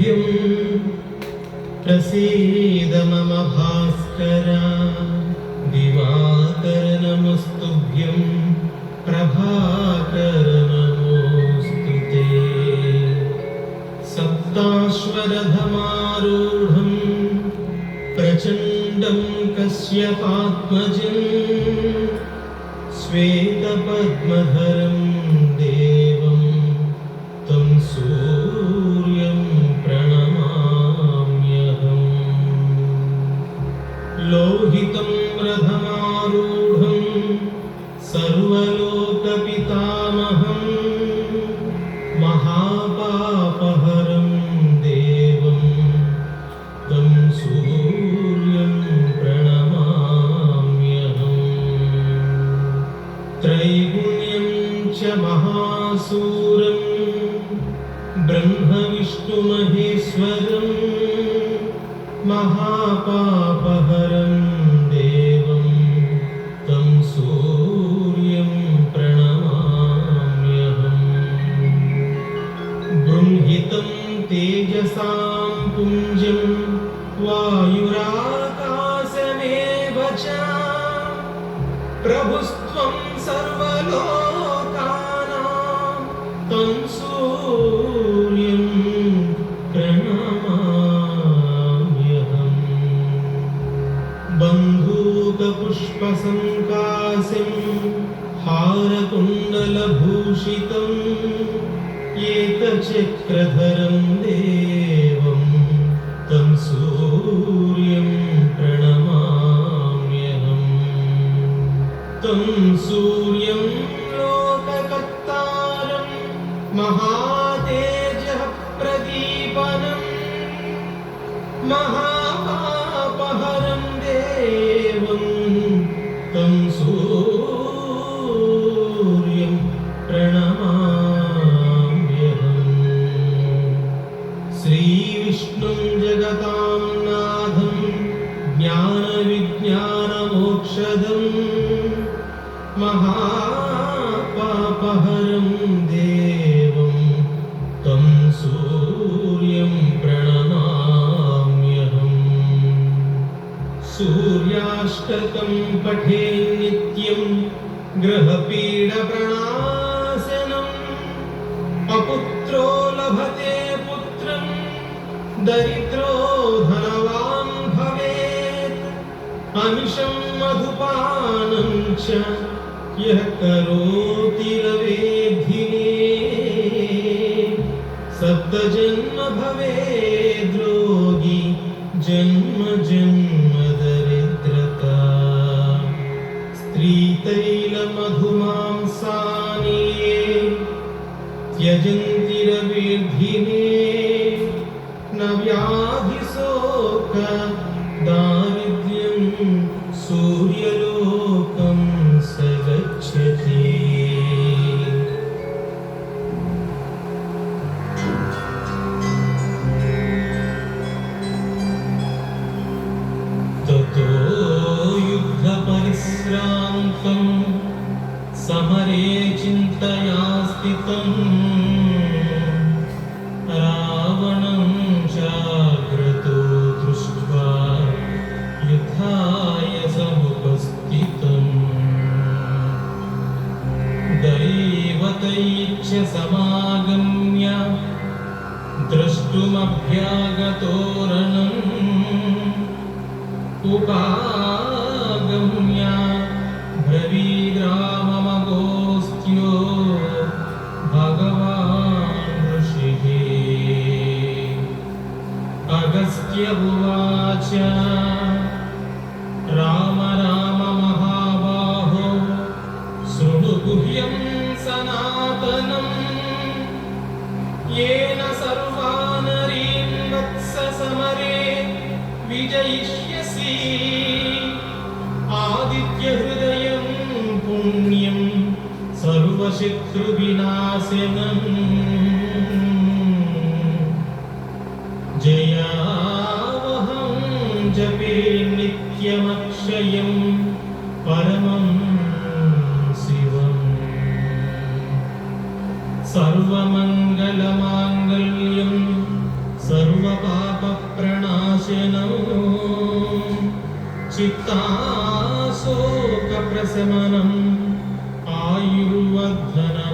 नमस्तुभ्यं प्रसीद मम भास्कर दिवाकर नमस्तुभ्यं प्रभाकर नमोऽस्तुते सप्ताश्वरथमारूढं प्रचण्डं कश्यपात्मजं श्वेतपद्मधरं देवं तं सूर्यं प्रणमाम्यहम् लोहितं रथमारूढं सर्वलोकपितामहं महापापहरं देवं तं सूर्यं प्रणमाम्यहम् त्रैगुण्यं च महासूरं ब्रह्मविष्णुमहेश्वरं महापापहरं देवं तं सूर्यं प्रणमाम्यहम् बृंहितं तेजसां पुञ्जं वायुराकाशमेव च प्रभुस्त्वं सर्वलोकानां तं सूर्यं प्रणमाम्यहम् बन्धूकपुष्पसङ्काशं हारकुण्डलभूषितम् एकचक्रधरं देवं तं सूर्यं प्रणमाम्यहम् तं सूर्यं लोककर्तारं महातेजः प्रदीपनं महापापहरं देवं तं सूर्यं प्रणमाम्यहम् श्रीविष्णुं जगतां नाथं ज्ञानविज्ञानमोक्षदम् महापापहरं देवं तं सूर्यं प्रणमाम्यहम् सूर्याष्टकं पठे नित्यं ग्रहपीडप्रणाशनम् अपुत्रो लभते पुत्रं दरिद्रो धनवान् भवेत् अमिषं मधुपानं च यः करोति रवेद्धिने सप्तजन्म भवेद् रोगी जन्म जन्म दरिद्रता स्त्रीतैलमधुमांसानि ये त्यजन्ति रवेद्धिने न व्याधिशोक दारिद्र्यं सूर्यलोकं स गच्छति ततो युद्धपरिश्रान्तं समरे चिन्तया स्थितं रावणं चाग्रतो दृष्ट्वा युद्धाय समुपस्थितम् दैवतैश्च समागम्य द्रष्टुमभ्यागतो रणम् उपागम्य ब्रवीद्राममगोस्त्यो भगवान् ऋषिः अगस्त्य उवाच राम राम महाबाहो शृणु गुह्यं सनातनम् येन सर्वानरीन् वत्स समरे विजयिष्यसि आदित्यहृदयं पुण्यं सर्वशत्रुविनाशनम् जयावहं जपे नित्यमक्षयं परमं शिवम् सर्वमङ्गलमाङ्गल्यं सर्व चित्ताशोकप्रशमनम् आयुर्वर्धनम्